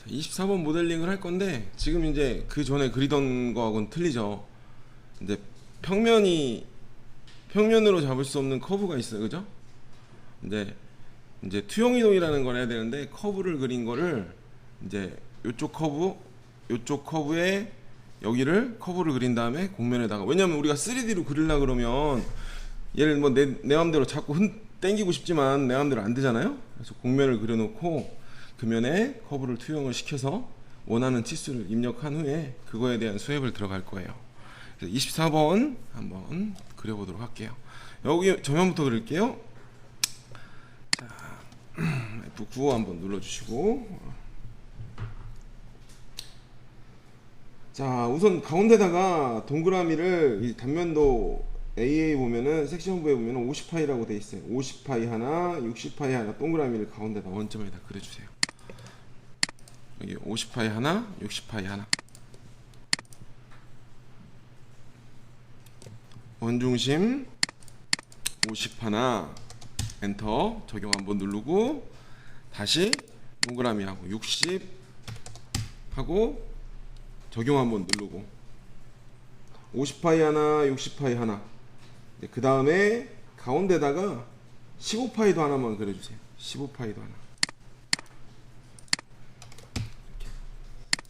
24번 모델링을 할 건데 지금 이제 그 전에 그리던 거하고는 틀리죠. 이제 평면으로 잡을 수 없는 커브가 있어요, 그죠? 이제 투영 이동이라는 걸 해야 되는데 커브를 그린 거를 이제 요쪽 커브에 여기를 커브를 그린 다음에 곡면에다가, 왜냐면 우리가 3D로 그리려 그러면 얘를 뭐 내 맘대로 자꾸 땡기고 싶지만 내 맘대로 안 되잖아요. 그래서 곡면을 그려놓고 그 면에 커브를 투영을 시켜서 원하는 치수를 입력한 후에 그거에 대한 수협을 들어갈 거예요. 그래서 24번 한번 그려보도록 할게요. 여기 저면부터 그릴게요. 자, F9 한번 눌러주시고, 자 우선 가운데다가 동그라미를 이 단면도 AA 보면은 섹션부에 보면은 50파이라고 돼 있어요. 50파이 하나, 60파이 하나 동그라미를 가운데다 원점에다 그려주세요. 여기 50파이 하나, 60파이 하나. 원중심 50 하나, 엔터 적용 한번 누르고 다시 동그라미 하고 60 하고 적용 한번 누르고 50파이 하나, 60파이 하나. 그 다음에 가운데다가 15파이도 하나만 그려주세요. 15파이도 하나.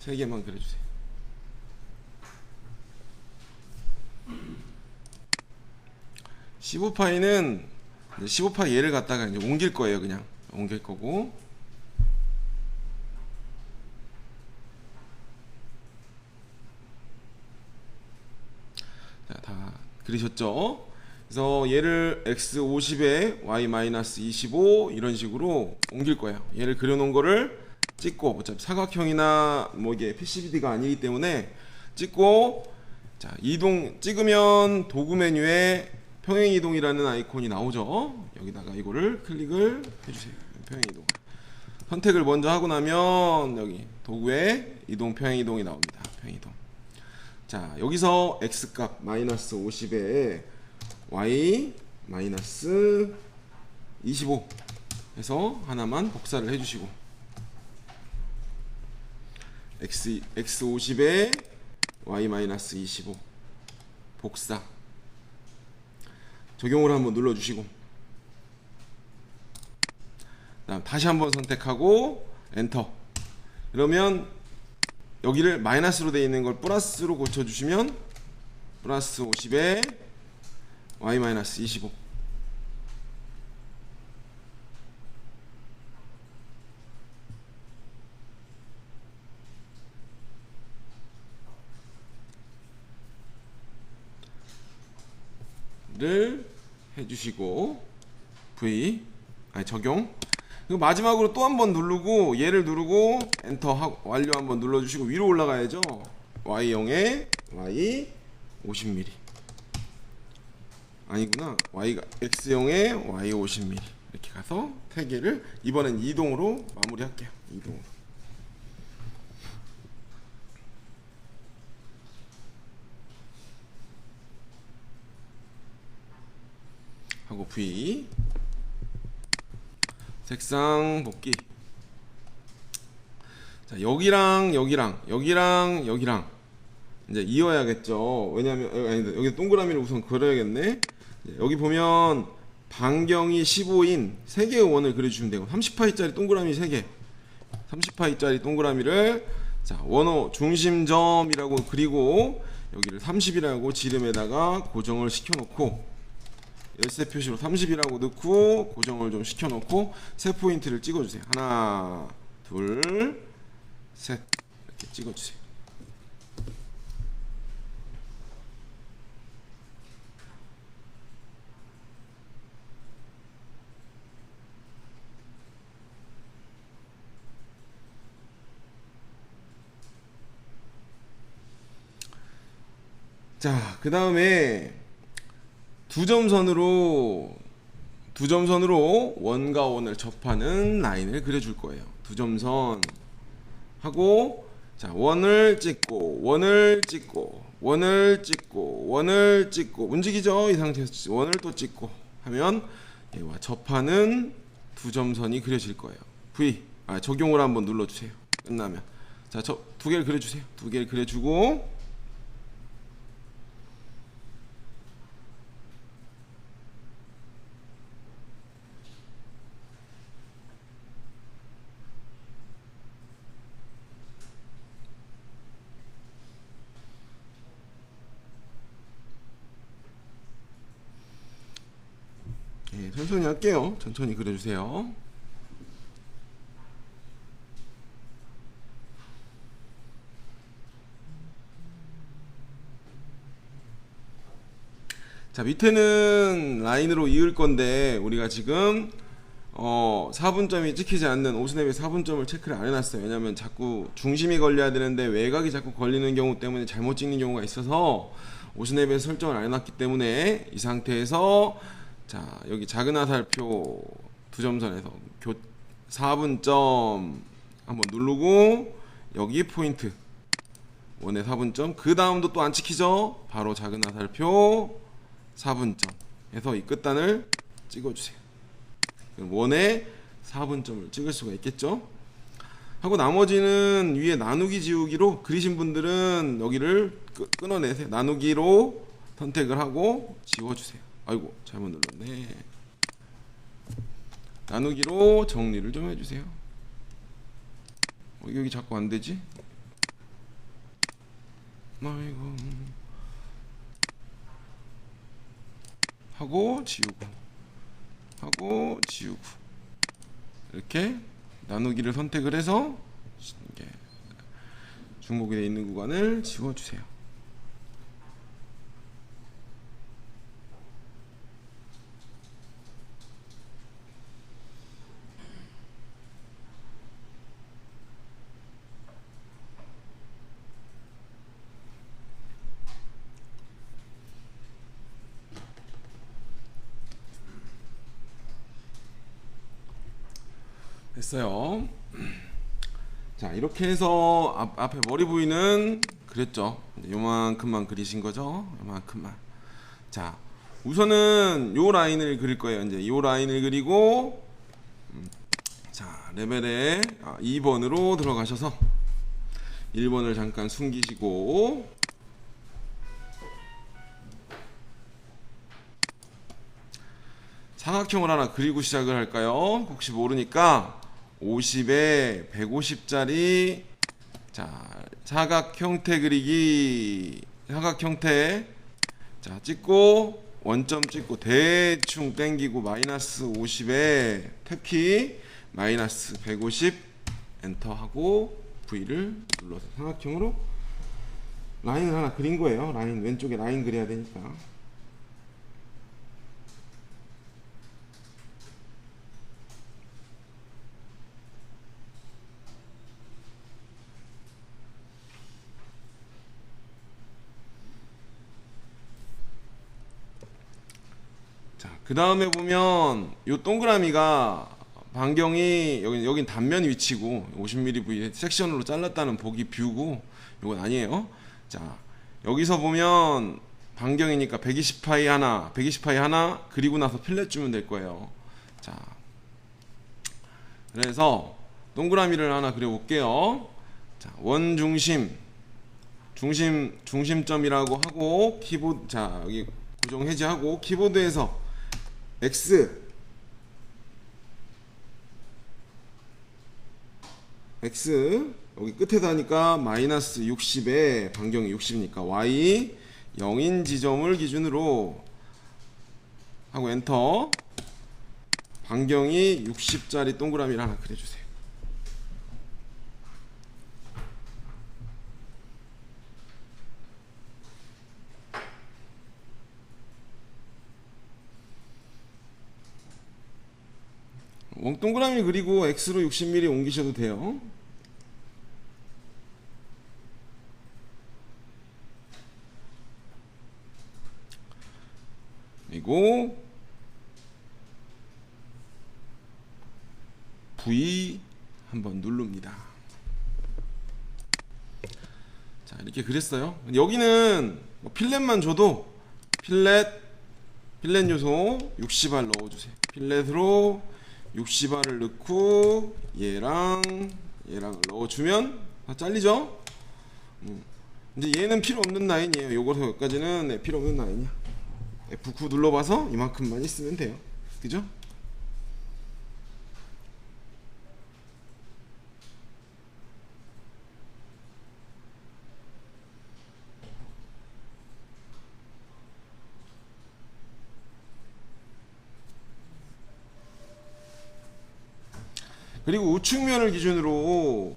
이렇게 3개만 그려주세요. (15파이는) 15파이 얘를 갖다가 이제 옮길 거예요. 그냥 옮길 거고, 자, 다 그리셨죠? 그래서 얘를 x50에 y-25 이런 식으로 옮길 거예요. 얘를 그려놓은 거를 찍고, 어차피 사각형이나 뭐 이게 PCBD가 아니기 때문에 찍고, 자 이동 찍으면 도구 메뉴에 평행이동이라는 아이콘이 나오죠. 여기다가 이거를 클릭을 해주세요. 평행이동 선택을 먼저 하고 나면 여기 도구에 이동 평행이동이 나옵니다. 평행이동. 자 여기서 x값 마이너스 50에 y 마이너스 25 해서 하나만 복사를 해주시고, x50에 y 마이너스 25 복사 적용을 한번 눌러주시고, 다음 다시 한번 선택하고 엔터. 그러면 여기를 마이너스로 되어 있는 걸 플러스로 고쳐주시면 플러스 50에 y 마이너스 25 를 해주시고 적용. 그리고 마지막으로 또 한 번 누르고 얘를 누르고 엔터 하고 완료 한번 눌러주시고 위로 올라가야죠. y0에 y 50mm 아니구나, x0에 y 50mm 이렇게 가서 3개를 이번엔 이동으로 마무리할게요. 이동으로 하고 V 색상 복귀. 자 여기랑 이제 이어야겠죠. 왜냐면 여기 동그라미를 우선 그려야겠네. 여기 보면 반경이 15인 3개의 원을 그려주시면 되고, 30파이짜리 동그라미 3개, 30파이짜리 동그라미를 자 원호 중심점이라고 그리고 여기를 30이라고 지름에다가 고정을 시켜놓고, 열쇠 표시로 30이라고 넣고 고정을 좀 시켜놓고 세 포인트를 찍어주세요. 하나, 둘, 셋 이렇게 찍어주세요. 자, 그 다음에 두점선으로 원과 원을 접하는 라인을 그려줄 거예요. 두점선 하고, 자 원을 찍고 원을 찍고 원을 찍고 원을 찍고 움직이죠. 이 상태에서 원을 또 찍고 하면 얘와 접하는 두점선이 그려질 거예요. 적용을 한번 눌러주세요. 끝나면. 자, 저 두 개를 그려주세요. 두 개를 그려주고 예, 천천히 할게요. 천천히 그려주세요. 자, 밑에는 라인으로 이을 건데 우리가 지금 4분점이 찍히지 않는 오스냅의 4분점을 체크를 안 해놨어요. 왜냐면 자꾸 중심이 걸려야 되는데 외곽이 자꾸 걸리는 경우 때문에 잘못 찍는 경우가 있어서 오스냅에 설정을 안 해놨기 때문에 이 상태에서 자, 여기 작은 화살표 두 점선에서 4분점 한번 누르고 여기 포인트 원의 4분점, 그 다음도 또 안 찍히죠? 바로 작은 화살표 4분점 해서 이 끝단을 찍어주세요. 그럼 원의 4분점을 찍을 수가 있겠죠? 하고 나머지는 위에 나누기 지우기로 그리신 분들은 여기를 끊어내세요. 나누기로 선택을 하고 지워주세요. 아이고 잘못 눌렀네. 나누기로 정리를 좀 해주세요. 여기 자꾸 안 되지? 아이고. 하고 지우고 하고 지우고 이렇게 나누기를 선택을 해서 중복이 되어 있는 구간을 지워주세요. 됐어요. 자, 이렇게 해서 앞에 머리 부위는 그렸죠. 요만큼만 그리신 거죠. 요만큼만. 자, 우선은 요 라인을 그릴 거예요. 이제 요 라인을 그리고 자, 레벨에 2번으로 들어가셔서 1번을 잠깐 숨기시고 사각형을 하나 그리고 시작을 할까요? 혹시 모르니까 50에 150짜리 자, 사각 형태 그리기, 사각 형태 자, 찍고 원점 찍고 대충 땡기고 마이너스 50에 탭키 마이너스 150 엔터 하고 V를 눌러서 사각형으로 라인을 하나 그린 거예요. 라인 왼쪽에 라인 그려야 되니까. 그 다음에 보면 요 동그라미가 반경이 여긴 단면 위치고 50mm 부위 섹션으로 잘랐다는 보기 뷰고 요건 아니에요. 자, 여기서 보면 반경이니까 120파이 하나 120파이 하나 그리고 나서 필렛 주면 될 거예요. 자, 그래서 동그라미를 하나 그려 볼게요. 자, 원 중심점이라고 하고 키보드 자, 여기 고정 해제하고 키보드에서 X 여기 끝에다 하니까 마이너스 60에 반경이 60이니까 Y 0인 지점을 기준으로 하고 엔터 반경이 60짜리 동그라미를 하나 그려주세요. 동그라미 그리고 X로 60mm 옮기셔도 돼요. 그리고 V 한번 누릅니다. 자, 이렇게 그렸어요. 여기는 필렛만 줘도 필렛 요소 60R 넣어주세요. 필렛으로 60R을 넣고 얘랑 얘랑 넣어주면 다 잘리죠. 이제 얘는 필요 없는 라인이에요. 요거서 여기까지는 네, 필요 없는 라인이야. F9 눌러봐서 이만큼만 있으면 돼요. 그죠? 그리고 우측면을 기준으로,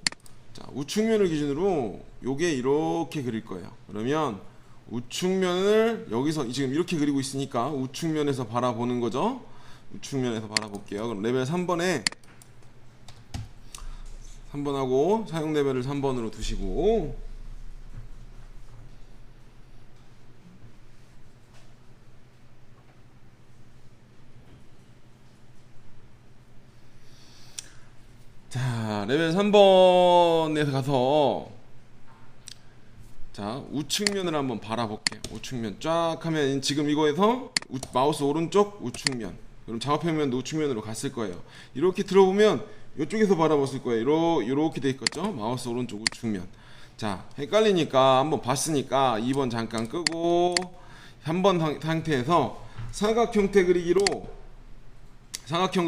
자, 우측면을 기준으로 요게 이렇게 그릴 거예요. 그러면 우측면을 여기서 지금 이렇게 그리고 있으니까 우측면에서 바라보는 거죠. 우측면에서 바라볼게요. 그럼 레벨 3번하고 사용 레벨을 3번으로 두시고, 자, 레벨 3번에 가서 자, 우측면을 한번 바라볼게요. 우측면 쫙 하면 지금 이거에서 마우스 오른쪽 우측면, 그럼 작업평면도 우측면으로 갔을 거예요. 이렇게 들어보면 이쪽에서 바라봤을 거예요. 이렇게 돼 있겠죠? 마우스 오른쪽 우측면. 자, 헷갈리니까 한번 봤으니까 2번 잠깐 끄고 3번 상태에서 사각형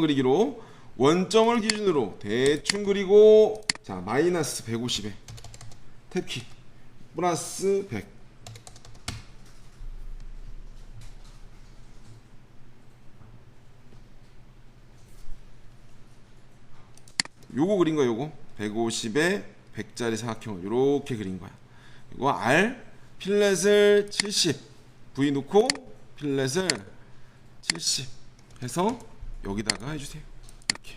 그리기로 원점을 기준으로 대충 그리고, 자, 마이너스 150에 탭키 플러스 100, 요거 그린 거야. 요거 150에 100짜리 사각형을 요렇게 그린 거야. 이거 R 필렛을 70 V 놓고 필렛을 70 해서 여기다가 해주세요. 이렇게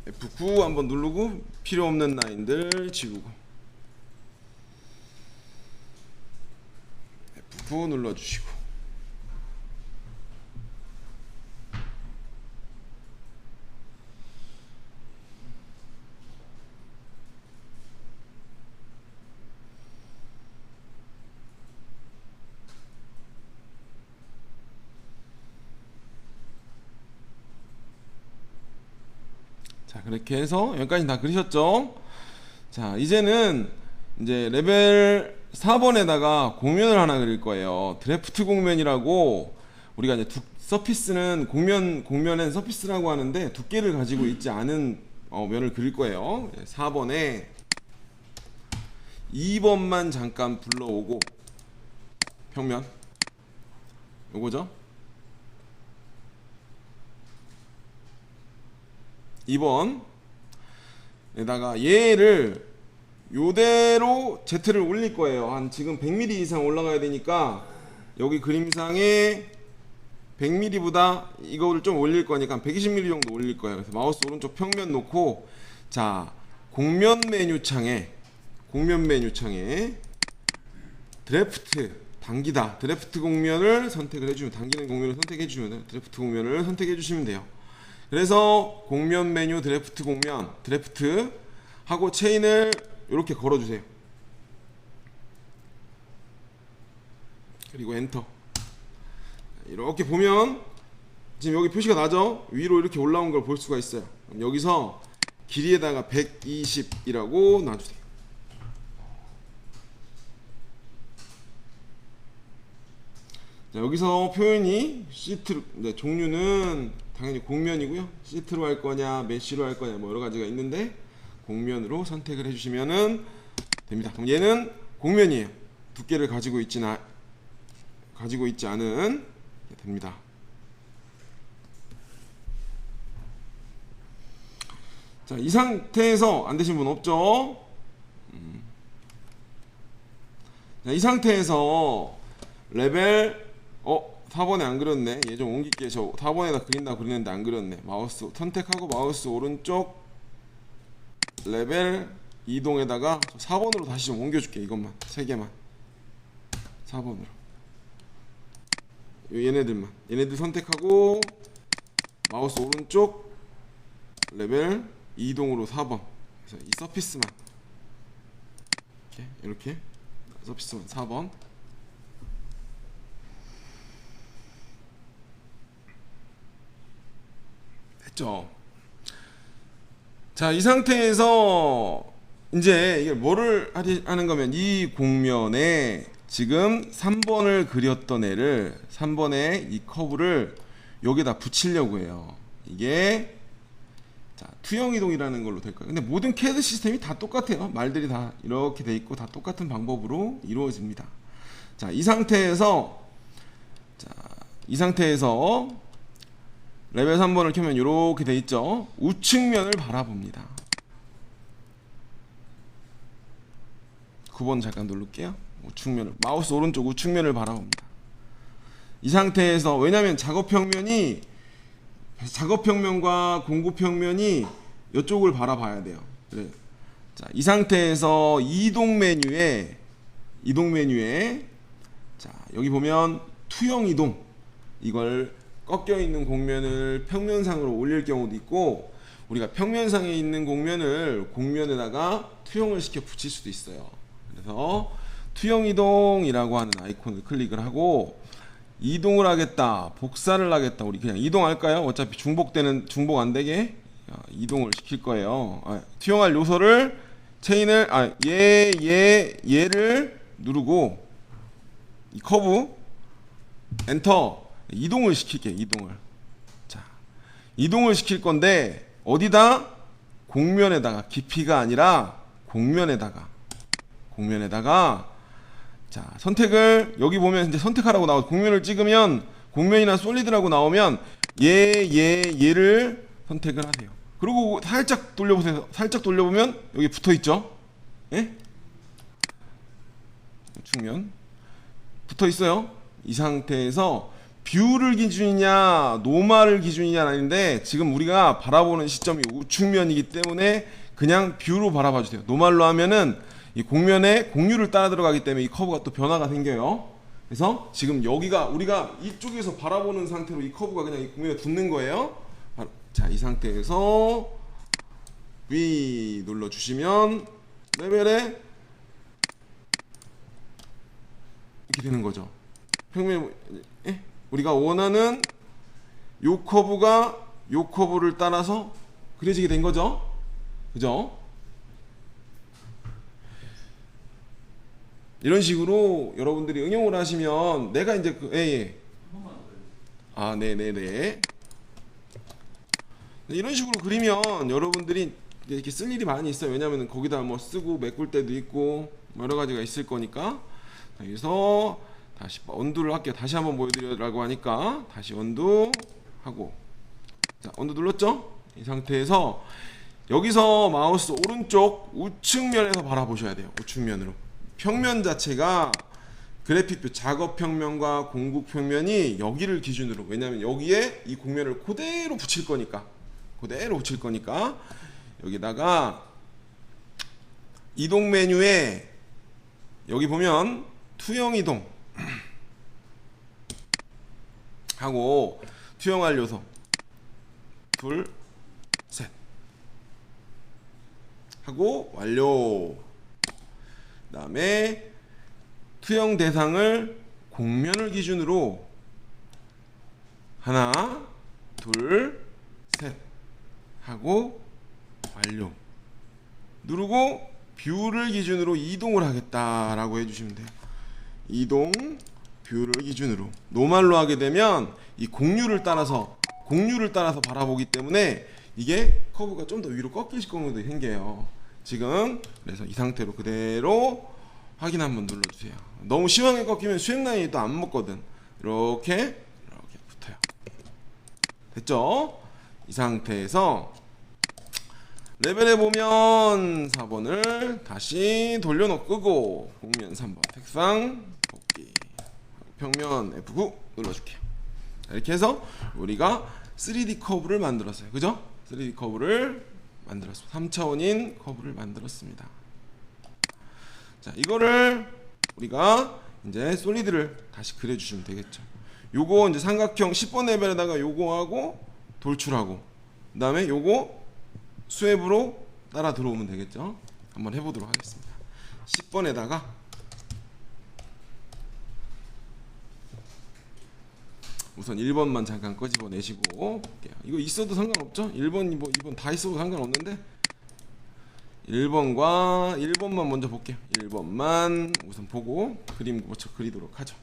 F9 한번 누르고 필요 없는 라인들 지우고 F9 눌러주시고, 자, 그렇게 해서 여기까지 다 그리셨죠? 자, 이제는 이제 레벨 4번에다가 곡면을 하나 그릴 거예요. 드래프트 곡면이라고, 우리가 이제 서피스는 곡면엔 서피스라고 하는데 두께를 가지고 있지 않은 면을 그릴 거예요. 4번에 2번만 잠깐 불러오고, 평면 요거죠. 2번에다가 얘를 요대로 Z를 올릴 거예요. 한 지금 100mm 이상 올라가야 되니까 여기 그림상에 100mm보다 이거를 좀 올릴 거니까 120mm 정도 올릴 거예요. 그래서 마우스 오른쪽 평면 놓고, 자, 곡면 메뉴창에 드래프트 당기다, 드래프트 곡면을 선택을 해주면, 당기는 곡면을 선택해 주면 드래프트 곡면을 선택해 주시면 돼요. 그래서 곡면 메뉴 드래프트 곡면, 드래프트 하고 체인을 이렇게 걸어주세요. 그리고 엔터. 이렇게 보면 지금 여기 표시가 나죠? 위로 이렇게 올라온 걸 볼 수가 있어요. 그럼 여기서 길이에다가 120이라고 놔주세요. 자, 여기서 표현이 시트, 네, 종류는 당연히 곡면이고요. 시트로 할 거냐 메쉬로 할 거냐 뭐 여러 가지가 있는데 곡면으로 선택을 해주시면은 됩니다. 그럼 얘는 곡면이에요. 두께를 가지고 있지 않은 됩니다. 자, 이 상태에서 안 되신 분 없죠? 자, 이 상태에서 레벨 4번에 안 그렸네. 얘 좀 옮길게. 저 4번에다 그린다 그리는데 안 그렸네. 마우스 선택하고 마우스 오른쪽 레벨 이동에다가 4번으로 다시 좀 옮겨줄게. 이것만 3개만 4번으로 얘네들 선택하고 마우스 오른쪽 레벨 이동으로 4번. 그래서 이 서피스만 이렇게 서피스만 4번. 됐죠? 자, 이 상태에서 이제 이게 뭐를 하는 거면 이 곡면에 지금 3번을 그렸던 애를 3번의 이 커브를 여기다 붙이려고 해요. 이게 자, 투영 이동이라는 걸로 될 거예요. 근데 모든 CAD 시스템이 다 똑같아요. 말들이 다 이렇게 돼 있고 다 똑같은 방법으로 이루어집니다. 자, 이 상태에서 레벨 3번을 켜면 이렇게 돼 있죠. 우측면을 바라봅니다. 9번 잠깐 누를게요. 우측면을, 마우스 오른쪽 우측면을 바라봅니다. 이 상태에서, 왜냐면 작업평면과 공구평면이 이쪽을 바라봐야 돼요. 그래. 자, 이 상태에서 이동 메뉴에 자, 여기 보면 투영 이동, 이걸 꺾여 있는 곡면을 평면상으로 올릴 경우도 있고, 우리가 평면상에 있는 곡면을 곡면에다가 투영을 시켜 붙일 수도 있어요. 그래서 투영 이동이라고 하는 아이콘을 클릭을 하고, 이동을 하겠다, 복사를 하겠다, 우리 그냥 이동할까요? 어차피 중복 안 되게 이동을 시킬 거예요. 투영할 요소를 체인을 얘를 누르고 이 커브 엔터, 이동을 시킬게. 자, 이동을 시킬 건데 어디다? 곡면에다가, 깊이가 아니라 곡면에다가. 자, 선택을 여기 보면 이제 선택하라고 나오고, 곡면을 찍으면 곡면이나 솔리드라고 나오면 얘를 선택을 하세요. 그리고 살짝 돌려보세요. 살짝 돌려보면 여기 붙어 있죠? 예? 측면 붙어 있어요. 이 상태에서 뷰를 기준이냐 노멀을 기준이냐 아닌데, 지금 우리가 바라보는 시점이 우측면이기 때문에 그냥 뷰로 바라봐 주세요. 노멀로 하면은 이 곡면에 곡률을 따라 들어가기 때문에 이 커브가 또 변화가 생겨요. 그래서 지금 여기가 우리가 이쪽에서 바라보는 상태로 이 커브가 그냥 이 곡면에 붙는 거예요. 자, 이 상태에서 V 눌러 주시면 레벨에 이렇게 되는 거죠. 평면, 우리가 원하는 요 커브가 요 커브를 따라서 그려지게 된 거죠. 그죠? 이런 식으로 여러분들이 응용을 하시면, 내가 이제 네네네. 이런 식으로 그리면 여러분들이 이렇게 쓸 일이 많이 있어요. 왜냐면 거기다 뭐 쓰고 메꿀 때도 있고 여러 가지가 있을 거니까. 여기서 다시 언두를 할게요. 다시 한번 보여드리라고 하니까 다시 언두 하고, 자, 언두 눌렀죠? 이 상태에서 여기서 마우스 오른쪽 우측면에서 바라보셔야 돼요. 우측면으로. 평면 자체가 그래픽뷰 작업 평면과 공구 평면이 여기를 기준으로, 왜냐면 여기에 이 곡면을 그대로 붙일 거니까 여기다가 이동 메뉴에 여기 보면 투영 이동 하고 투영할 요소 둘, 셋 하고 완료. 그 다음에 투영 대상을 곡면을 기준으로 하나, 둘, 셋 하고 완료. 누르고 뷰를 기준으로 이동을 하겠다라고 해주시면 돼요. 이동 뷰를 기준으로. 노멀로 하게 되면 이 곡률을 따라서 바라보기 때문에 이게 커브가 좀 더 위로 꺾일 경우도 생겨요. 지금 그래서 이 상태로 그대로 확인 한번 눌러주세요. 너무 심하게 꺾이면 수행 라인이 또 안 먹거든. 이렇게 붙어요. 됐죠? 이 상태에서 레벨에 보면 4번을 다시 돌려놓고 끄고 곡면 3번 색상 복귀 평면 F9 눌러줄게요. 이렇게 해서 우리가 3D 커브를 만들었어요. 그죠? 3D 커브를 만들었습니다. 3차원인 커브를 만들었습니다. 자, 이거를 우리가 이제 솔리드를 다시 그려주시면 되겠죠. 요거 이제 삼각형 10번 레벨에다가 요거하고 돌출하고, 그 다음에 요거 스왑으로 따라 들어오면 되겠죠. 한번 해보도록 하겠습니다. 10번에다가 우선 1번만 잠깐 끄집어내시고 볼게요. 이거 있어도 상관없죠? 1번, 2번 다 있어도 상관없는데 1번만 먼저 볼게요. 1번만 우선 보고 그림 먼저 그리도록 하죠.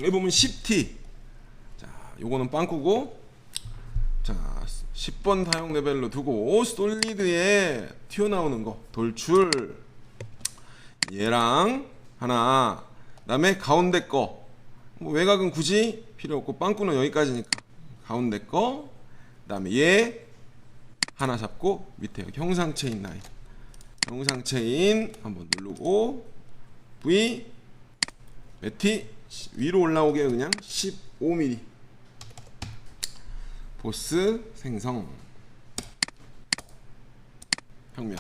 여기 보면 10T. 자, 요거는 빵꾸고, 자 10번 사용 레벨로 두고 솔리드에 튀어나오는 거 돌출 얘랑 하나, 그다음에 가운데 거 뭐 외곽은 굳이 필요 없고 빵꾸는 여기까지니까 가운데 거, 그다음에 얘 하나 잡고 밑에 형상 체인 라인, 형상 체인 한번 누르고 V 몇 T 위로 올라오게 그냥 15mm 보스 생성 평면.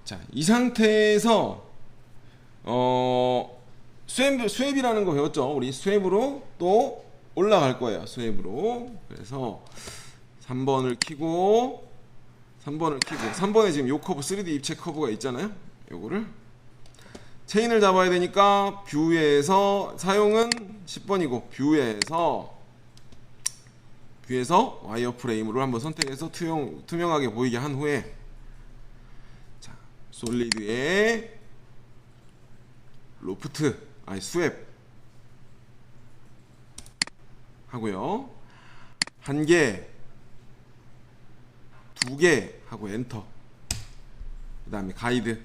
자, 이 상태에서 스왑이라는 거 배웠죠? 우리 스왑으로 또 올라갈 거예요. 스왑으로. 그래서 3번을 키고 3번에 지금 요 커브 3D 입체 커브가 있잖아요. 요거를 체인을 잡아야 되니까 뷰에서 사용은 10번이고 뷰에서 와이어 프레임으로 한번 선택해서 투명하게 보이게 한 후에, 자 솔리드에 스왑 하고요. 1개 2개 하고 엔터. 그 다음에 가이드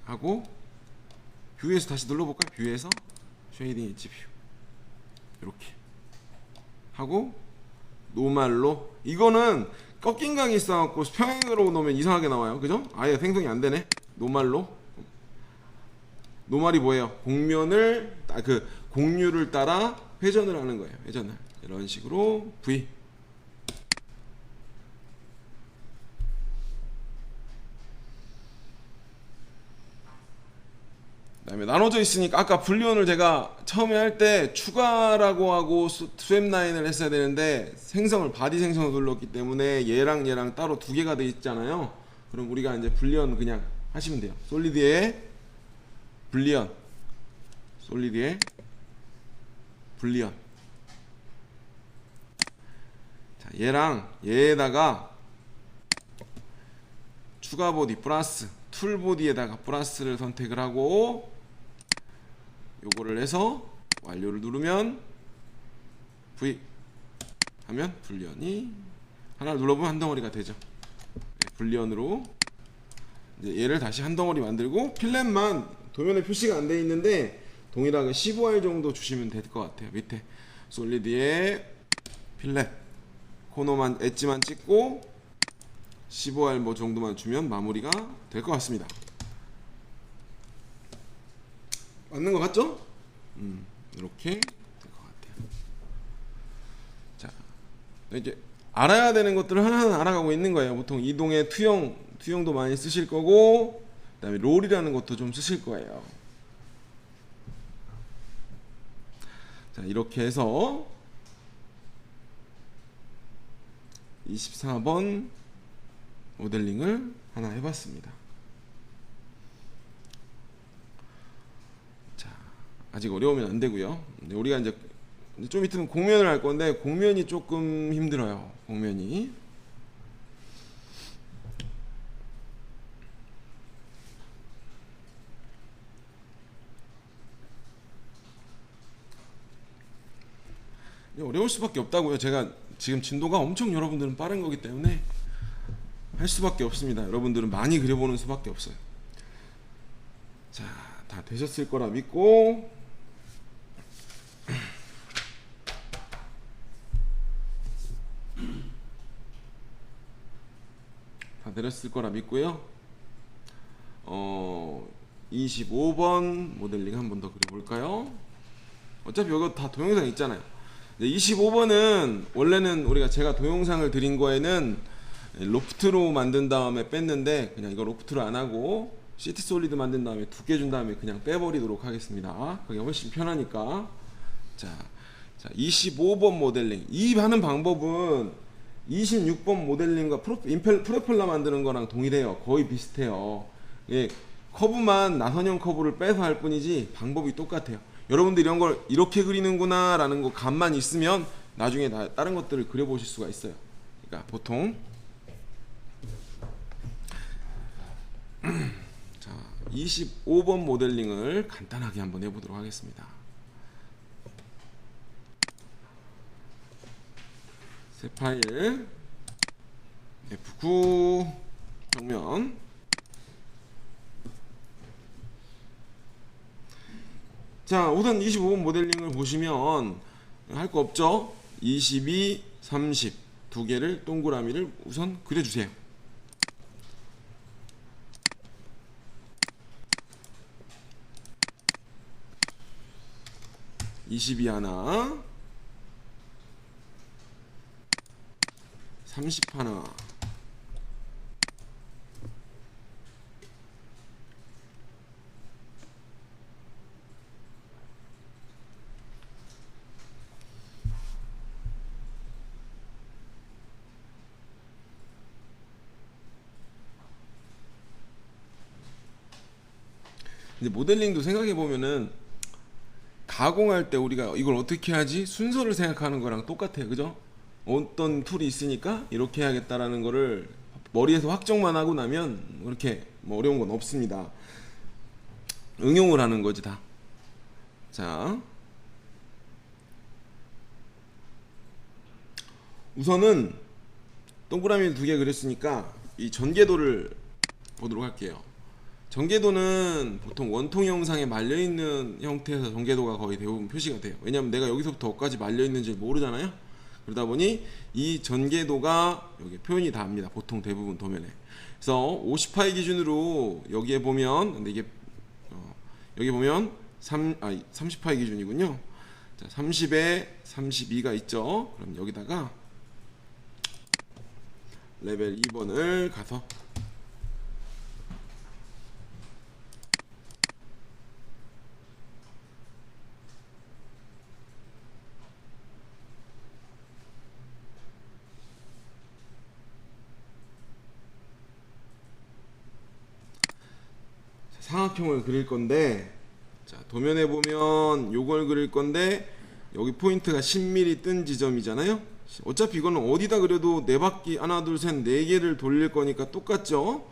하고 뷰에서 다시 눌러볼까요? 뷰에서 쉐이딩 엣지 뷰 이렇게 하고 노말로. 이거는 꺾인 각이 있어갖고 평행으로 놓으면 이상하게 나와요. 그죠? 아예 생성이 안 되네. 노말이 뭐예요? 공류를 따라 회전을 하는 거예요. 회전을 이런 식으로 V. 그다음에 나눠져 있으니까 아까 불리언을 제가 처음에 할 때 추가라고 하고 스왑 라인을 했어야 되는데 바디 생성을 눌렀기 때문에 얘랑 따로 두 개가 돼 있잖아요. 그럼 우리가 이제 불리언 그냥 하시면 돼요. 솔리드에 불리언, 자 얘랑 얘에다가 추가 보디 플러스 툴 보디에다가 플러스를 선택을 하고 요거를 해서 완료를 누르면 V 하면 불리언이 하나를 눌러보면 한 덩어리가 되죠. 불리언으로 이제 얘를 다시 한 덩어리 만들고, 필렛만 도면에 표시가 안 돼 있는데 동일하게 15R 정도 주시면 될 것 같아요. 밑에 솔리드에 필렛 코너만 엣지만 찍고 15R 뭐 정도만 주면 마무리가 될 것 같습니다. 맞는 것 같죠? 이렇게 될 것 같아요. 자, 이제 알아야 되는 것들을 하나하나 알아가고 있는 거예요. 보통 이동의 투영도 많이 쓰실 거고, 그다음에 롤이라는 것도 좀 쓰실 거예요. 자, 이렇게 해서 24번 모델링을 하나 해봤습니다. 자, 아직 어려우면 안 되고요. 우리가 이제 좀 있으면 공면을 할 건데 공면이 조금 힘들어요. 공면이. 어려울 수밖에 없다고요. 제가 지금 진도가 엄청 여러분들은 빠른 거기 때문에 할 수밖에 없습니다. 여러분들은 많이 그려보는 수밖에 없어요. 자, 다 되셨을 거라 믿고 다 되셨을 거라 믿고요. 25번 모델링 한 번 더 그려볼까요? 어차피 이거 다 동영상 있잖아요. 25번은 원래는 제가 동영상을 드린 거에는 로프트로 만든 다음에 뺐는데, 그냥 이거 로프트로 안 하고 시티 솔리드 만든 다음에 두께 준 다음에 그냥 빼버리도록 하겠습니다. 그게 훨씬 편하니까. 자 25번 모델링. 이 하는 방법은 26번 모델링과 프로펠러 만드는 거랑 동일해요. 거의 비슷해요. 예, 커브만 나선형 커브를 빼서 할 뿐이지 방법이 똑같아요. 여러분들 이런 걸 이렇게 그리는구나 라는 거 감만 있으면 나중에 다른 것들을 그려보실 수가 있어요. 그러니까 보통 자, 25번 모델링을 간단하게 한번 해보도록 하겠습니다. 새 파일 F9 정면. 자, 우선 25번 모델링을 보시면 할 거 없죠? 22, 30 두 개를 동그라미를 우선 그려주세요. 22 하나, 30 하나, 이제 모델링도 생각해 보면은 가공할 때 우리가 이걸 어떻게 하지? 순서를 생각하는 거랑 똑같아요. 그죠? 어떤 툴이 있으니까 이렇게 해야겠다라는 거를 머리에서 확정만 하고 나면 그렇게 뭐 어려운 건 없습니다. 응용을 하는 거지 다. 자, 우선은 동그라미 두 개 그렸으니까 이 전개도를 보도록 할게요. 전개도는 보통 원통 영상에 말려있는 형태에서 전개도가 거의 대부분 표시가 돼요. 왜냐면 내가 여기서부터 어디까지 말려있는지 모르잖아요. 그러다 보니 이 전개도가 여기 표현이 다 합니다. 보통 대부분 도면에. 그래서 50파이 기준으로 여기에 보면, 근데 이게 여기 보면 30파이 기준이군요. 자, 30에 32가 있죠. 그럼 여기다가 레벨 2번을 가서 삼각형을 그릴 건데, 자, 도면에 보면 요걸 그릴 건데 여기 포인트가 10mm 뜬 지점이잖아요. 어차피 이거는 어디다 그려도 네 바퀴 하나 둘 셋 네 개를 돌릴 거니까 똑같죠.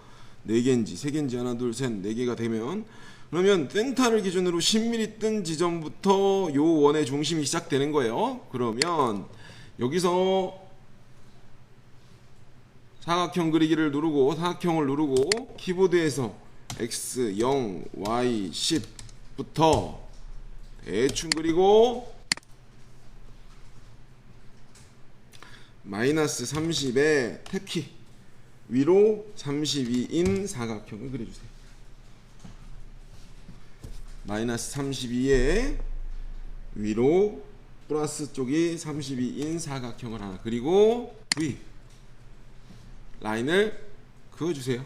네 개인지 세 개인지 하나 둘 셋 네 개가 되면, 그러면 센터를 기준으로 10mm 뜬 지점부터 요 원의 중심이 시작되는 거예요. 그러면 여기서 사각형 그리기를 누르고 사각형을 누르고 키보드에서 X 0 Y 10부터 대충 그리고 마이너스 30에 탭키 위로 32인 사각형을 그려주세요. 마이너스 32에 위로 플러스 쪽이 32인 사각형을 하나 그리고 V 라인을 그어주세요.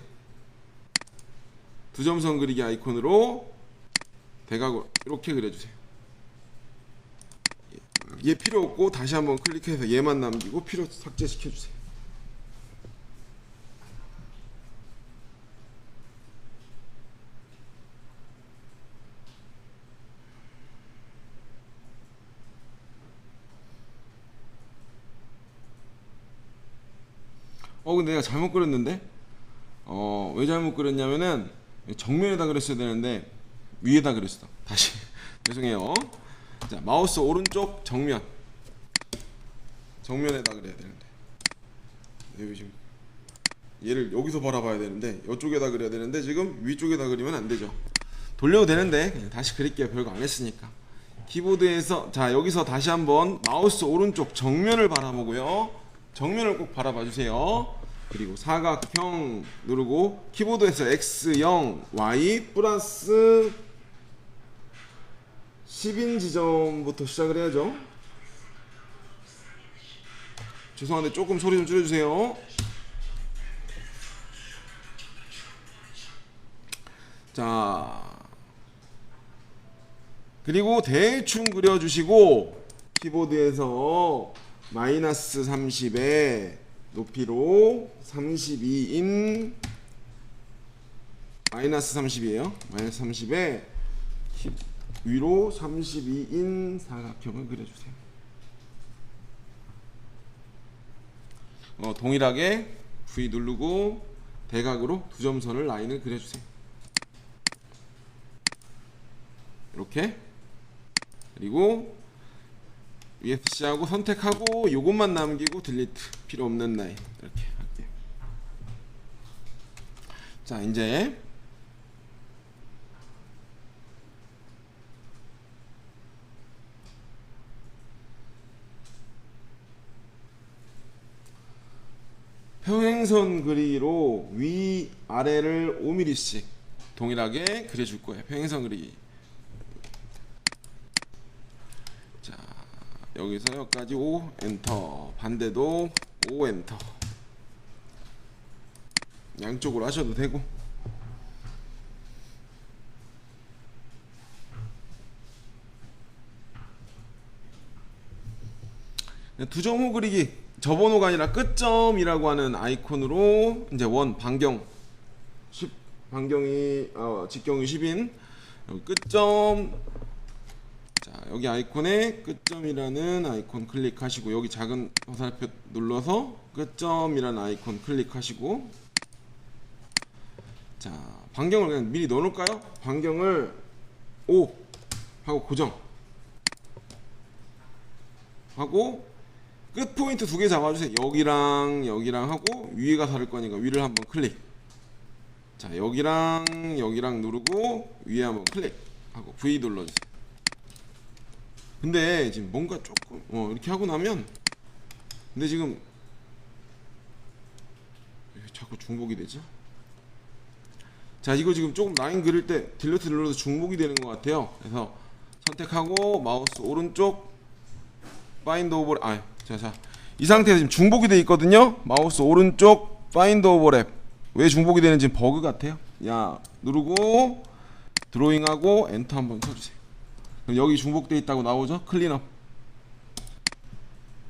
두 점선 그리기 아이콘으로 대각으로 이렇게 그려주세요. 얘 필요 없고 다시 한번 클릭해서 얘만 남기고 필요 삭제시켜주세요. 근데 내가 잘못 그렸는데? 왜 잘못 그렸냐면은 정면에다 그렸어야 되는데 위에다 그렸어. 다시 죄송해요. 자, 마우스 오른쪽 정면에다 그려야 되는데 여기 지금 얘를 여기서 바라봐야 되는데 이쪽에다 그려야 되는데 지금 위쪽에다 그리면 안 되죠. 돌려도 되는데 그냥 다시 그릴게요. 별거 안 했으니까. 키보드에서 자, 여기서 다시 한번 마우스 오른쪽 정면을 바라보고요. 정면을 꼭 바라봐 주세요. 그리고 사각형 누르고 키보드에서 X0 Y 플러스 10인 지점부터 시작을 해야죠. 죄송한데 조금 소리 좀 줄여주세요. 자, 그리고 대충 그려주시고 키보드에서 마이너스 30에 높이로 32인 마이너스 30이에요. 마이너스 30에 위로 32인 사각형을 그려주세요. 동일하게 V 누르고 대각으로 두 점선을 라인을 그려주세요. 이렇게. 그리고 UFC하고 선택하고 요것만 남기고 딜리트, 필요 없는 라인 이렇게 할게요. 자, 이제 평행선 그리기로 위 아래를 5mm씩 동일하게 그려줄 거예요. 평행선 그리기. 자, 여기서 여기까지 5 엔터, 반대도 5 엔터. 양쪽으로 하셔도 되고. 두 점호 그리기. 접어놓가 아니라 끝점이라고 하는 아이콘으로 이제 원 반경 10, 반경이 직경이 10인 끝점. 자, 여기 아이콘에 끝점이라는 아이콘 클릭하시고 여기 작은 화살표 눌러서 끝점이라는 아이콘 클릭하시고, 자, 반경을 그냥 미리 넣어놓을까요? 반경을 5 하고 고정 하고 끝 포인트 두 개 잡아주세요. 여기랑 여기랑 하고 위에가 다를 거니까 위를 한번 클릭. 자, 여기랑 여기랑 누르고 위에 한번 클릭 하고 V 눌러주세요. 근데 지금 뭔가 조금 이렇게 하고 나면, 근데 지금 왜 자꾸 중복이 되지? 자, 이거 지금 조금 라인 그릴 때 딜리트 눌러서 중복이 되는 것 같아요. 그래서 선택하고 마우스 오른쪽 파인드 오버, 자, 이 상태에서 지금 중복이 되어 있거든요. 마우스 오른쪽 파인드 오버랩. 왜 중복이 되는지 버그 같아요. 야, 누르고 드로잉하고 엔터 한번 쳐주세요. 그럼 여기 중복되어 있다고 나오죠? 클린업.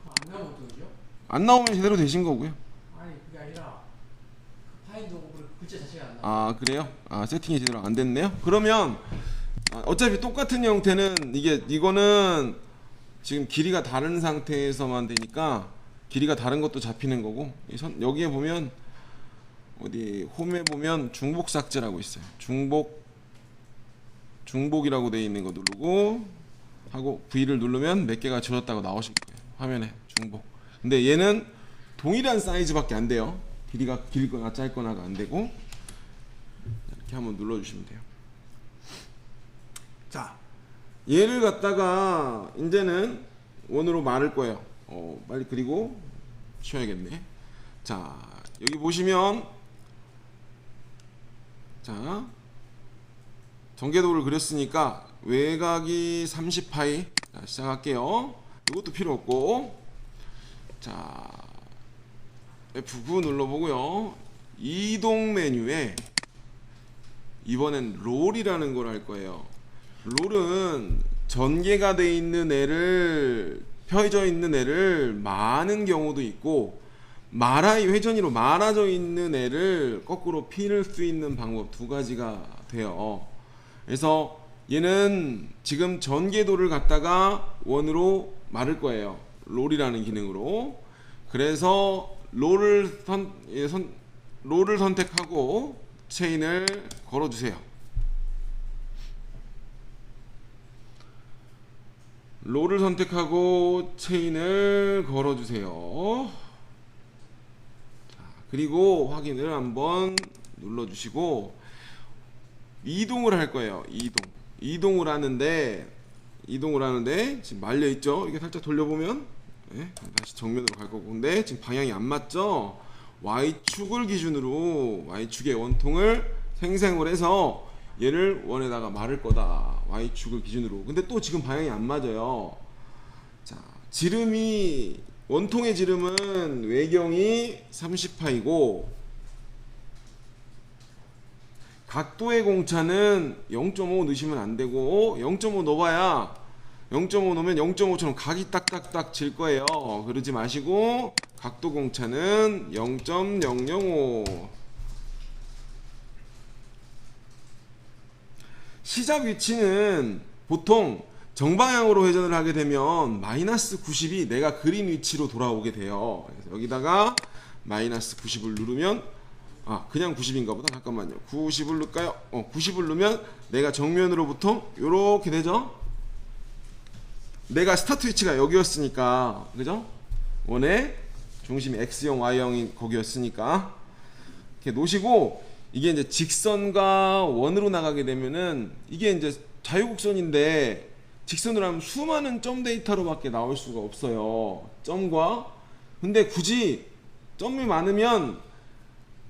안 나오면 어떡하죠? 안 나오면 제대로 되신 거고요. 아니, 그게 아니라 파인드 오브 글자 자체가 안 나와요. 아, 그래요? 세팅이 제대로 안 됐네요. 그러면 어차피 똑같은 형태는 이거는 지금 길이가 다른 상태에서만 되니까 길이가 다른 것도 잡히는 거고, 여기에 보면 어디 홈에 보면 중복 삭제라고 있어요. 중복이라고 되어 있는 거 누르고 하고 V를 누르면 몇 개가 지워졌다고 나오실 거예요. 화면에 중복. 근데 얘는 동일한 사이즈밖에 안 돼요. 길이가 길거나 짧거나가 안 되고. 이렇게 한번 눌러주시면 돼요. 자, 얘를 갖다가 이제는 원으로 마를 거예요. 빨리 그리고 치워야겠네. 자, 여기 보시면, 자, 전개도를 그렸으니까 외곽이 30파이. 자, 시작할게요. 이것도 필요 없고, 자, F9 눌러보고요. 이동 메뉴에 이번엔 롤이라는 걸 할 거예요. 롤은 전개가 돼 있는 애를, 펴져 있는 애를 마는 경우도 있고, 회전위로 말아져 있는 애를 거꾸로 필 수 있는 방법 두 가지가 돼요. 그래서 얘는 지금 전개도를 갖다가 원으로 마를 거예요. 롤이라는 기능으로. 그래서 롤을 선택하고 체인을 걸어주세요. 롤을 선택하고 체인을 걸어주세요. 자, 그리고 확인을 한번 눌러주시고 이동을 할 거예요. 이동을 하는데 지금 말려 있죠. 이게 살짝 돌려보면 다시 정면으로 갈 거고, 근데 지금 방향이 안 맞죠. Y축을 기준으로 Y축의 원통을 생성을 해서 얘를 원에다가 마를 거다. Y축을 기준으로. 근데 또 지금 방향이 안 맞아요. 자, 원통의 지름은 외경이 30파이고 각도의 공차는 0.5 넣으시면 안 되고, 0.5 넣어봐야 0.5 넣으면 0.5처럼 각이 딱딱딱 질 거예요. 그러지 마시고 각도 공차는 0.005. 시작 위치는 보통 정방향으로 회전을 하게 되면 마이너스 90이 내가 그린 위치로 돌아오게 돼요. 그래서 여기다가 마이너스 90을 누르면 그냥 90인가 보다. 잠깐만요. 90을 넣을까요? 90을 넣으면 내가 정면으로부터 요렇게 되죠. 내가 스타트 위치가 여기였으니까, 그죠? 원의 중심이 X형, Y형이 거기였으니까 이렇게 놓으시고, 이게 이제 직선과 원으로 나가게 되면은 이게 이제 자유곡선인데 직선으로 하면 수많은 점 데이터로밖에 나올 수가 없어요. 점과. 근데 굳이 점이 많으면,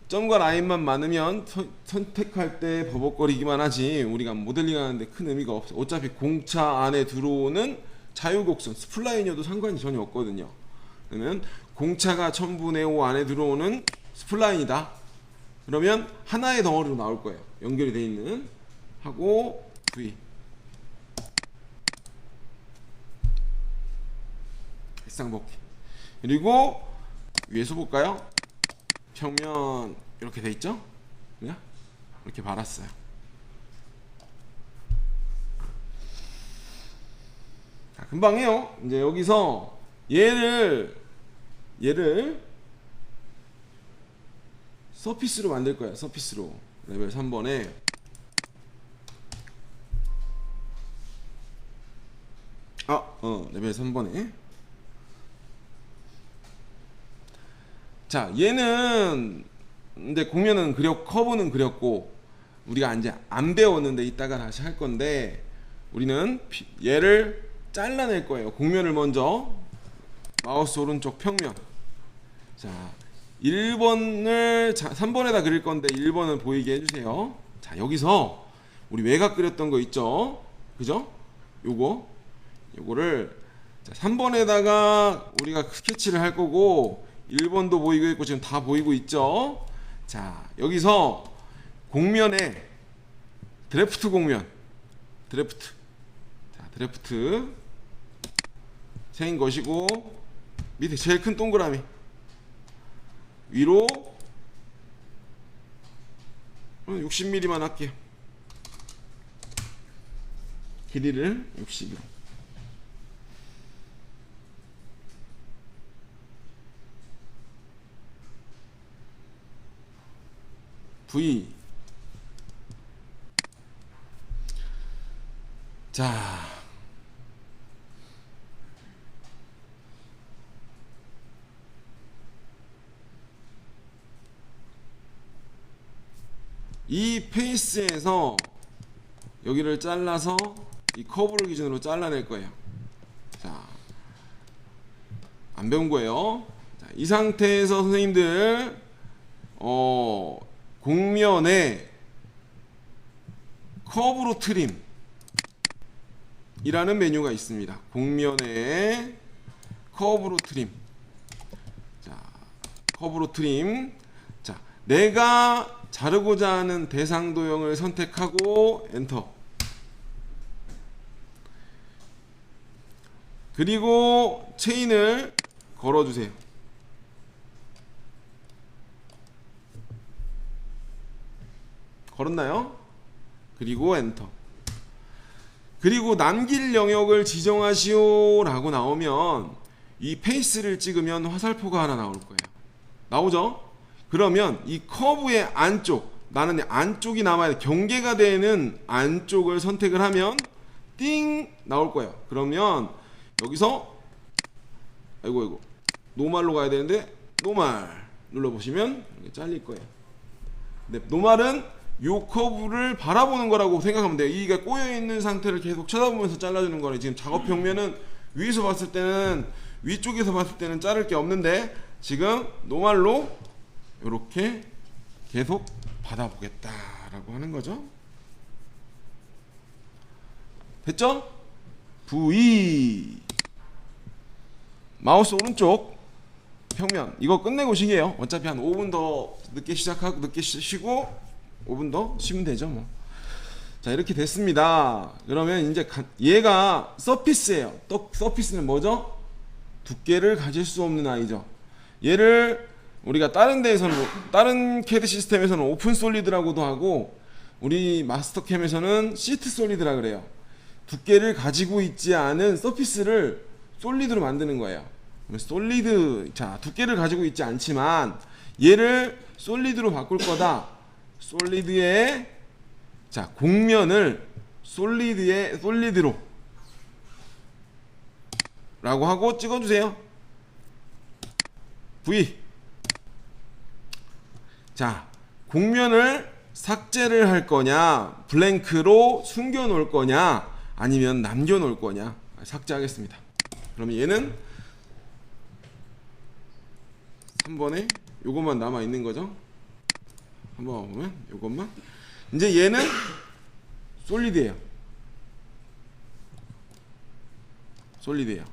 점과 라인만 많으면 선택할 때 버벅거리기만 하지 우리가 모델링 하는데 큰 의미가 없어. 어차피 공차 안에 들어오는 자유곡선, 스플라인이어도 상관이 전혀 없거든요. 그러면 공차가 1000분의 5 안에 들어오는 스플라인이다. 그러면 하나의 덩어리로 나올 거예요. 연결이 돼 있는 하고 V. 일상복귀. 그리고 위에서 볼까요? 평면 이렇게 돼 있죠? 그냥 이렇게 발았어요. 자, 금방 해요. 이제 여기서 얘를 서피스로 만들 거예요. 서피스로. 레벨 3번에 레벨 3번에 자, 얘는 근데 공면은 커브는 그렸고 우리가 이제 안 배웠는데 이따가 다시 할 건데 우리는 얘를 잘라낼 거예요. 공면을 먼저 마우스 오른쪽 평면. 자, 1번을 3번에다 그릴 건데 1번은 보이게 해주세요. 자, 여기서 우리 외곽 그렸던 거 있죠? 그죠? 요거를 자, 3번에다가 우리가 스케치를 할 거고 1번도 보이고 있고 지금 다 보이고 있죠? 자, 여기서 공면에 드래프트 공면. 드래프트 생긴 것이고 밑에 제일 큰 동그라미 위로 60mm만 할게요. 길이를 60으로. V. 자, 이 페이스에서 여기를 잘라서 이 커브를 기준으로 잘라낼 거예요. 자, 안 배운 거예요. 자, 이 상태에서 선생님들 공면에 커브로 트림 이라는 메뉴가 있습니다. 공면에 커브로 트림. 자, 커브로 트림. 자, 내가 자르고자 하는 대상 도형을 선택하고 엔터. 그리고 체인을 걸어주세요. 걸었나요? 그리고 엔터. 그리고 남길 영역을 지정하시오 라고 나오면 이 페이스를 찍으면 화살표가 하나 나올 거예요. 나오죠? 그러면 이 커브의 안쪽, 나는 안쪽이 남아야 돼. 경계가 되는 안쪽을 선택을 하면 띵 나올 거예요. 그러면 여기서 아이고 노말로 가야 되는데 노말 눌러보시면 이렇게 잘릴 거예요. 근데 노말은 요 커브를 바라보는 거라고 생각하면 돼요. 이게 꼬여있는 상태를 계속 쳐다보면서 잘라주는 거네. 지금 작업 평면은 위에서 봤을 때는, 위쪽에서 봤을 때는 자를 게 없는데 지금 노말로 이렇게 계속 받아보겠다라고 하는 거죠. 됐죠? V. 마우스 오른쪽 평면. 이거 끝내고 쉬게요. 어차피 한 5분 더 늦게 시작하고 늦게 쉬고 5분 더 쉬면 되죠 뭐. 자, 이렇게 됐습니다. 그러면 이제 얘가 서피스예요. 또 서피스는 뭐죠? 두께를 가질 수 없는 아이죠. 얘를 우리가 다른 데에서는 다른 CAD 시스템에서는 오픈 솔리드라고도 하고 우리 마스터캠에서는 시트 솔리드라 그래요. 두께를 가지고 있지 않은 서피스를 솔리드로 만드는 거예요. 솔리드, 자, 두께를 가지고 있지 않지만 얘를 솔리드로 바꿀 거다. 솔리드의, 자, 곡면을 솔리드로 라고 하고 찍어주세요. V. 자, 곡면을 삭제를 할 거냐, 블랭크로 숨겨 놓을 거냐, 아니면 남겨 놓을 거냐. 삭제하겠습니다. 그러면 얘는 3번에 요것만 남아 있는 거죠. 한번 보면 요것만. 이제 얘는 솔리드예요. 솔리드예요.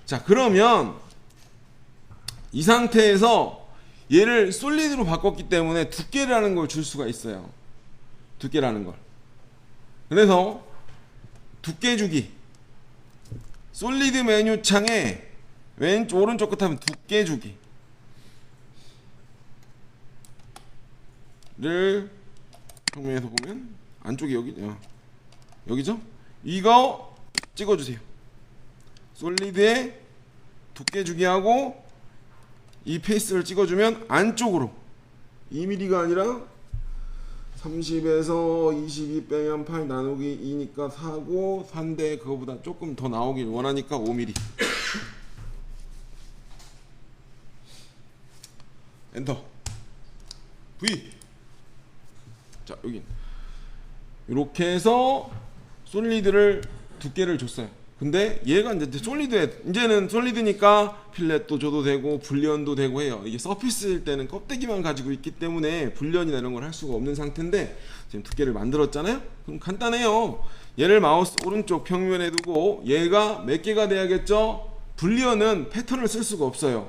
자, 그러면 이 상태에서 얘를 솔리드로 바꿨기 때문에 두께라는 걸 줄 수가 있어요. 두께라는 걸. 그래서 두께 주기. 솔리드 메뉴 창에 오른쪽 끝 하면 두께 주기 를 평면에서 보면 안쪽이 여기죠? 이거 찍어주세요. 솔리드에 두께 주기하고 이 페이스를 찍어주면 안쪽으로 2mm가 아니라 30에서 22 빼면 8 나누기 2니까 4고 4인데 그거보다 조금 더 나오길 원하니까 5mm. 엔터. V. 자, 여기 이렇게 해서 솔리드를 두께를 줬어요. 근데 얘가 이제 이제는 솔리드니까 필렛도 줘도 되고 불련도 되고 해요. 이게 서피스일 때는 껍데기만 가지고 있기 때문에 불련이나 이런 걸 할 수가 없는 상태인데 지금 두께를 만들었잖아요. 그럼 간단해요. 얘를 마우스 오른쪽 평면에 두고 얘가 몇 개가 돼야겠죠? 불련은 패턴을 쓸 수가 없어요.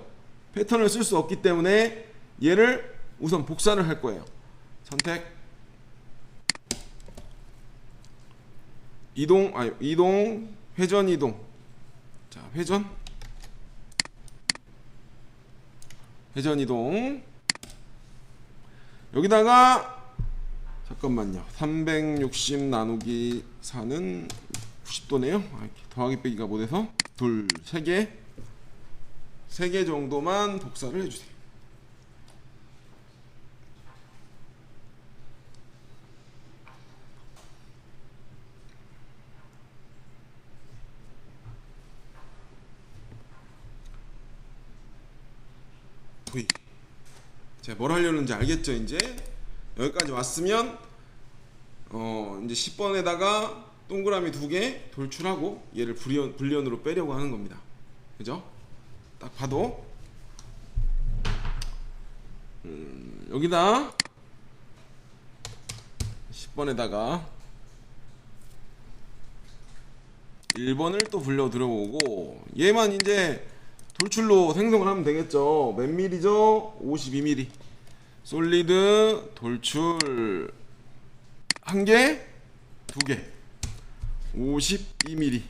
패턴을 쓸 수 없기 때문에 얘를 우선 복사를 할 거예요. 선택, 이동, 회전 이동. 자, 회전 이동. 여기다가 잠깐만요. 360 나누기 4는 90도네요. 더하기 빼기가 못해서 둘, 3개 정도만 복사를 해주세요. V. 제가 뭘 하려는지 알겠죠? 이제 여기까지 왔으면 이제 10번에다가 동그라미 2개 돌출하고 얘를 불연으로 빼려고 하는 겁니다. 그죠? 딱 봐도 여기다 10번에다가 1번을 또 불려 들어오고 얘만 이제 돌출로 생성을 하면 되겠죠. 몇 mm죠? 52mm. 솔리드 돌출 1개, 2개 52mm.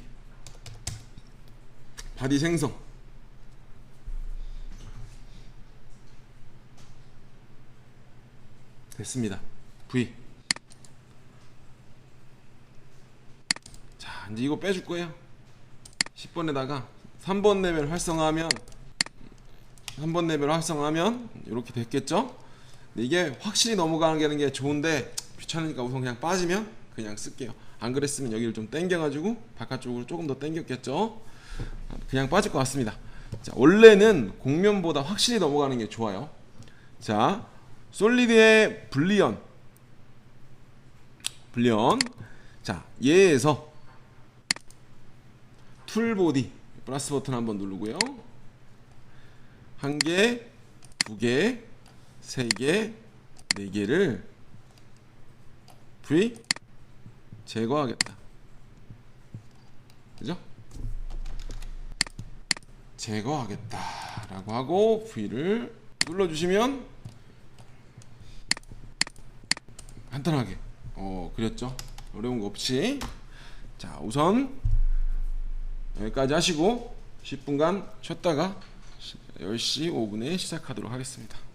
바디 생성. 됐습니다. V. 자, 이제 이거 빼줄 거예요. 10번에다가 3번 레벨 활성화하면 이렇게 됐겠죠? 근데 이게 확실히 넘어가는 게 좋은데 귀찮으니까 우선 그냥 빠지면 그냥 쓸게요. 안 그랬으면 여기를 좀 당겨가지고 바깥쪽으로 조금 더 당겼겠죠? 그냥 빠질 것 같습니다. 자, 원래는 곡면보다 확실히 넘어가는 게 좋아요. 자, 솔리드의 불리언. 자, 얘에서 툴보디 플러스 버튼 한번 누르고요. 1개, 2개, 3개, 4개를 V 제거하겠다. 그죠? 제거하겠다 라고 하고 V를 눌러주시면 간단하게 그렸죠? 어려운 거 없이. 자, 우선 여기까지 하시고 10분간 쉬었다가 10시 5분에 시작하도록 하겠습니다.